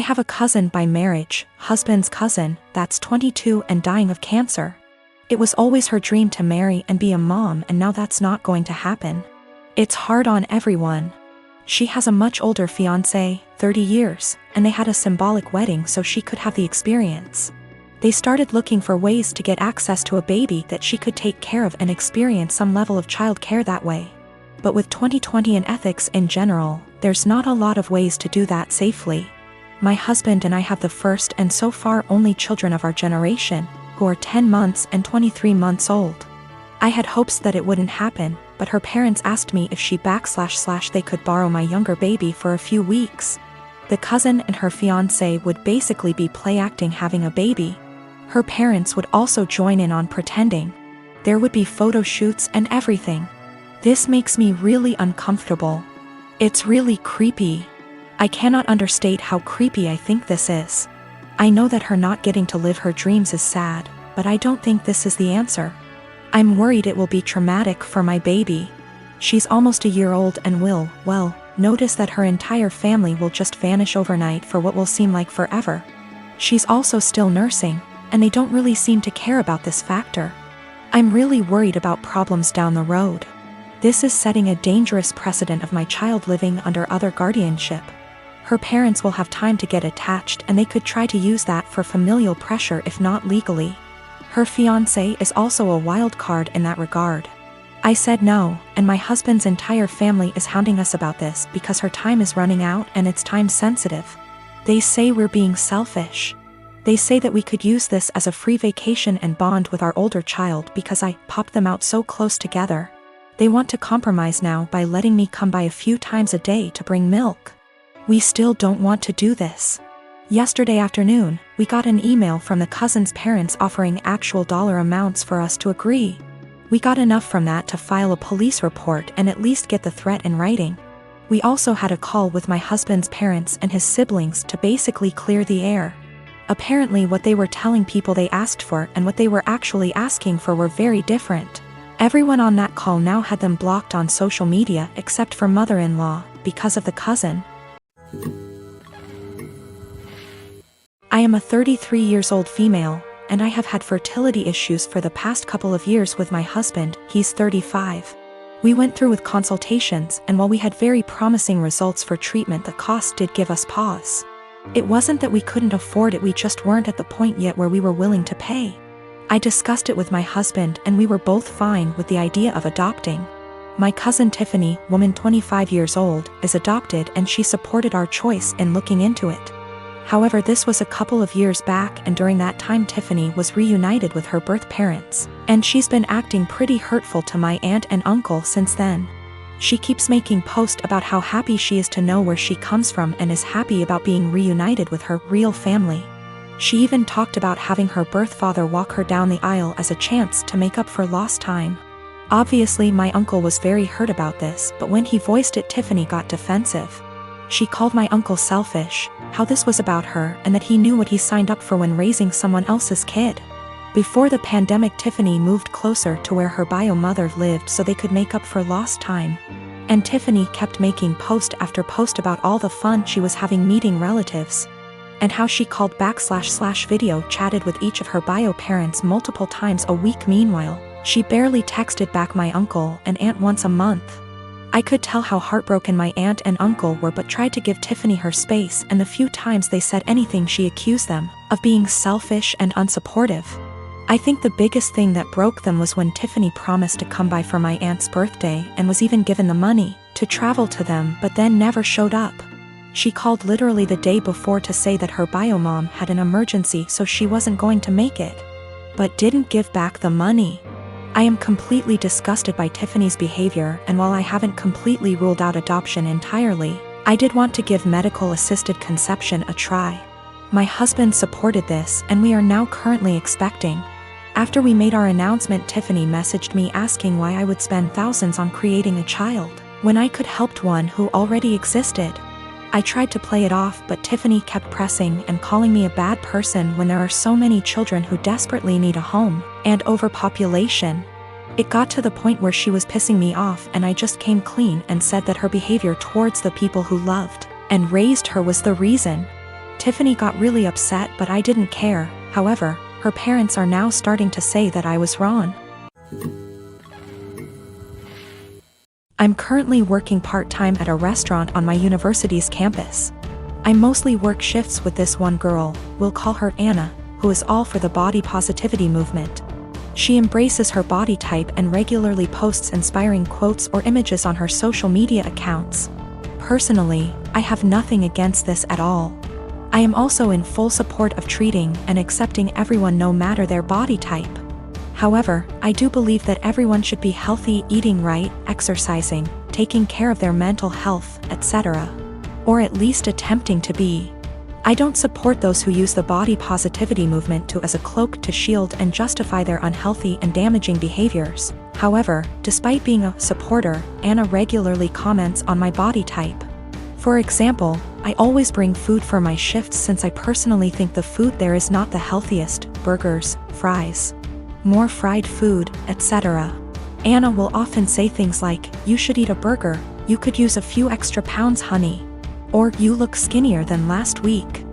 I have a cousin by marriage, husband's cousin, that's 22 and dying of cancer. It was always her dream to marry and be a mom, and now that's not going to happen. It's hard on everyone. She has a much older fiancé, 30 years, and they had a symbolic wedding so she could have the experience. They started looking for ways to get access to a baby that she could take care of and experience some level of child care that way. But with 2020 and ethics in general, there's not a lot of ways to do that safely. My husband and I have the first and so far only children of our generation, who are 10 months and 23 months old. I had hopes that it wouldn't happen, but her parents asked me if they could borrow my younger baby for a few weeks. The cousin and her fiancé would basically be play acting having a baby. Her parents would also join in on pretending. There would be photo shoots and everything. This makes me really uncomfortable. It's really creepy. I cannot understate how creepy I think this is. I know that her not getting to live her dreams is sad, but I don't think this is the answer. I'm worried it will be traumatic for my baby. She's almost a year old and will, well, notice that her entire family will just vanish overnight for what will seem like forever. She's also still nursing, and they don't really seem to care about this factor. I'm really worried about problems down the road. This is setting a dangerous precedent of my child living under other guardianship. Her parents will have time to get attached, and they could try to use that for familial pressure if not legally. Her fiancé is also a wild card in that regard. I said no, and my husband's entire family is hounding us about this because her time is running out and it's time sensitive. They say we're being selfish. They say that we could use this as a free vacation and bond with our older child because I popped them out so close together. They want to compromise now by letting me come by a few times a day to bring milk. We still don't want to do this. Yesterday afternoon, we got an email from the cousin's parents offering actual dollar amounts for us to agree. We got enough from that to file a police report and at least get the threat in writing. We also had a call with my husband's parents and his siblings to basically clear the air. Apparently what they were telling people they asked for and what they were actually asking for were very different. Everyone on that call now had them blocked on social media except for mother-in-law, because of the cousin. I am a 33 years old female, and I have had fertility issues for the past couple of years with my husband, he's 35. We went through with consultations, and while we had very promising results for treatment, the cost did give us pause. It wasn't that we couldn't afford it, we just weren't at the point yet where we were willing to pay. I discussed it with my husband and we were both fine with the idea of adopting. My cousin Tiffany, woman 25 years old, is adopted and she supported our choice in looking into it. However, this was a couple of years back, and during that time Tiffany was reunited with her birth parents, and she's been acting pretty hurtful to my aunt and uncle since then. She keeps making posts about how happy she is to know where she comes from and is happy about being reunited with her real family. She even talked about having her birth father walk her down the aisle as a chance to make up for lost time. Obviously my uncle was very hurt about this, but when he voiced it, Tiffany got defensive. She called my uncle selfish, how this was about her and that he knew what he signed up for when raising someone else's kid. Before the pandemic, Tiffany moved closer to where her bio mother lived so they could make up for lost time. And Tiffany kept making post after post about all the fun she was having meeting relatives. And how she called back / video chatted with each of her bio parents multiple times a week. Meanwhile, she barely texted back my uncle and aunt once a month. I could tell how heartbroken my aunt and uncle were, but tried to give Tiffany her space, and the few times they said anything she accused them of being selfish and unsupportive. I think the biggest thing that broke them was when Tiffany promised to come by for my aunt's birthday and was even given the money to travel to them, but then never showed up. She called literally the day before to say that her bio mom had an emergency so she wasn't going to make it, but didn't give back the money. I am completely disgusted by Tiffany's behavior, and while I haven't completely ruled out adoption entirely, I did want to give medical-assisted conception a try. My husband supported this, and we are now currently expecting. After we made our announcement, Tiffany messaged me asking why I would spend thousands on creating a child, when I could help one who already existed. I tried to play it off, but Tiffany kept pressing and calling me a bad person when there are so many children who desperately need a home, and overpopulation. It got to the point where she was pissing me off, and I just came clean and said that her behavior towards the people who loved and raised her was the reason. Tiffany got really upset, but I didn't care. However, her parents are now starting to say that I was wrong. I'm currently working part-time at a restaurant on my university's campus. I mostly work shifts with this one girl, we'll call her Anna, who is all for the body positivity movement. She embraces her body type and regularly posts inspiring quotes or images on her social media accounts. Personally, I have nothing against this at all. I am also in full support of treating and accepting everyone no matter their body type. However, I do believe that everyone should be healthy, eating right, exercising, taking care of their mental health, etc. Or at least attempting to be. I don't support those who use the body positivity movement as a cloak to shield and justify their unhealthy and damaging behaviors. However, despite being a supporter, Anna regularly comments on my body type. For example, I always bring food for my shifts since I personally think the food there is not the healthiest: burgers, fries, more fried food, etc. Anna will often say things like, "You should eat a burger, you could use a few extra pounds, honey." Or, "You look skinnier than last week.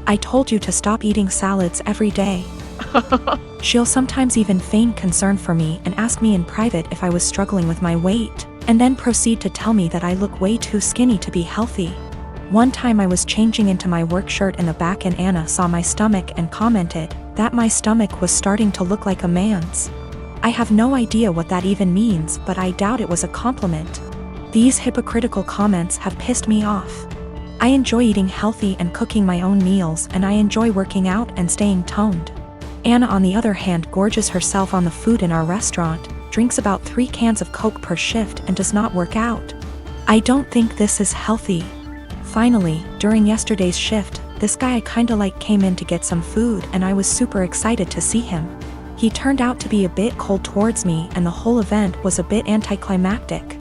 I told you to stop eating salads every day." She'll sometimes even feign concern for me and ask me in private if I was struggling with my weight, and then proceed to tell me that I look way too skinny to be healthy. One time I was changing into my work shirt in the back and Anna saw my stomach and commented that my stomach was starting to look like a man's. I have no idea what that even means, but I doubt it was a compliment. These hypocritical comments have pissed me off. I enjoy eating healthy and cooking my own meals, and I enjoy working out and staying toned. Anna, on the other hand, gorges herself on the food in our restaurant, drinks about 3 cans of Coke per shift, and does not work out. I don't think this is healthy. Finally, during yesterday's shift, this guy I kinda like came in to get some food, and I was super excited to see him. He turned out to be a bit cold towards me, and the whole event was a bit anticlimactic.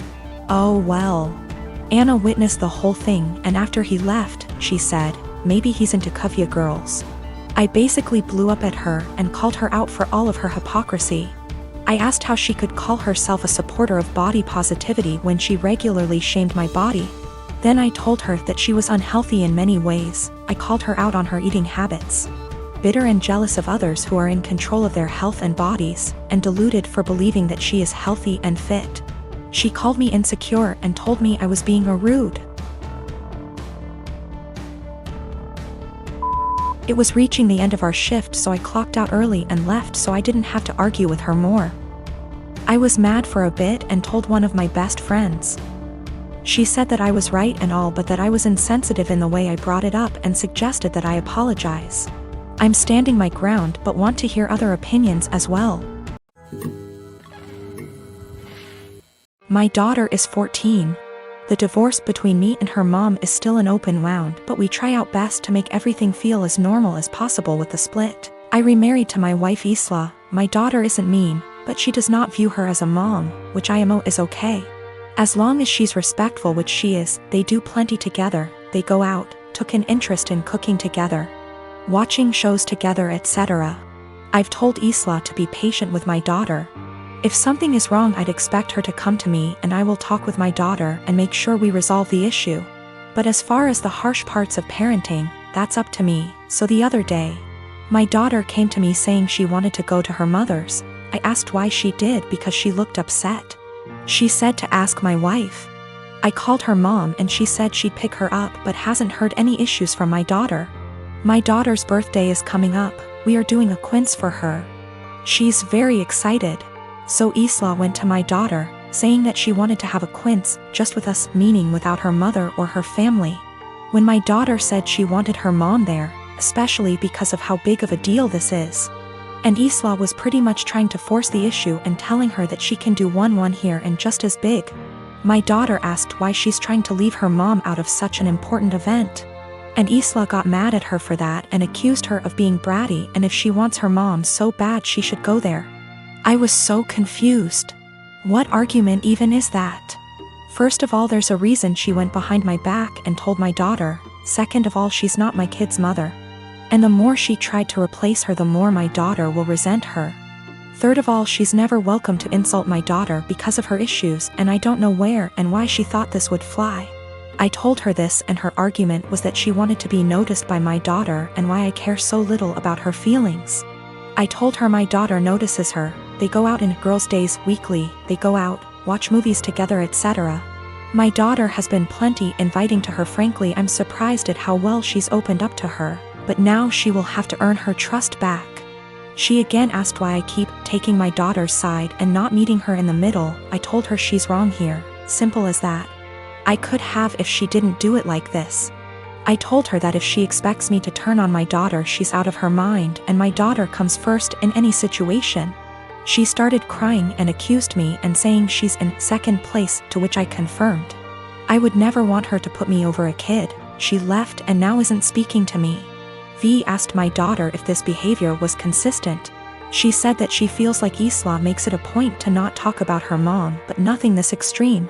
Oh well. Anna witnessed the whole thing, and after he left, she said, "Maybe he's into Kuvya girls." I basically blew up at her and called her out for all of her hypocrisy. I asked how she could call herself a supporter of body positivity when she regularly shamed my body. Then I told her that she was unhealthy in many ways. I called her out on her eating habits. Bitter and jealous of others who are in control of their health and bodies, and deluded for believing that she is healthy and fit. She called me insecure and told me I was being rude. It was reaching the end of our shift, so I clocked out early and left so I didn't have to argue with her more. I was mad for a bit and told one of my best friends. She said that I was right and all, but that I was insensitive in the way I brought it up and suggested that I apologize. I'm standing my ground but want to hear other opinions as well. My daughter is 14. The divorce between me and her mom is still an open wound, but we try our best to make everything feel as normal as possible with the split. I remarried to my wife Isla. My daughter isn't mean, but she does not view her as a mom, which I am is okay. As long as she's respectful, which she is, they do plenty together, they go out, took an interest in cooking together, watching shows together, etc. I've told Isla to be patient with my daughter. If something is wrong, I'd expect her to come to me and I will talk with my daughter and make sure we resolve the issue. But as far as the harsh parts of parenting, that's up to me. So the other day, my daughter came to me saying she wanted to go to her mother's. I asked why she did because she looked upset. She said to ask my wife. I called her mom and she said she'd pick her up but hasn't heard any issues from my daughter. My daughter's birthday is coming up, we are doing a quince for her. She's very excited. So Isla went to my daughter, saying that she wanted to have a quince, just with us, meaning without her mother or her family. When my daughter said she wanted her mom there, especially because of how big of a deal this is. And Isla was pretty much trying to force the issue and telling her that she can do one here and just as big. My daughter asked why she's trying to leave her mom out of such an important event. And Isla got mad at her for that and accused her of being bratty, and if she wants her mom so bad she should go there. I was so confused. What argument even is that? First of all, there's a reason she went behind my back and told my daughter. Second of all, she's not my kid's mother. And the more she tried to replace her, the more my daughter will resent her. Third of all, she's never welcome to insult my daughter because of her issues, and I don't know where and why she thought this would fly. I told her this, and her argument was that she wanted to be noticed by my daughter and why I care so little about her feelings. I told her my daughter notices her, they go out in girls' days weekly, they go out, watch movies together, etc. My daughter has been plenty inviting to her. Frankly, I'm surprised at how well she's opened up to her, but now she will have to earn her trust back. She again asked why I keep taking my daughter's side and not meeting her in the middle. I told her she's wrong here, simple as that. I could have if she didn't do it like this. I told her that if she expects me to turn on my daughter, she's out of her mind, and my daughter comes first in any situation. She started crying and accused me and saying she's in second place, to which I confirmed. I would never want her to put me over a kid. She left and now isn't speaking to me. V asked my daughter if this behavior was consistent. She said that she feels like Isla makes it a point to not talk about her mom, but nothing this extreme.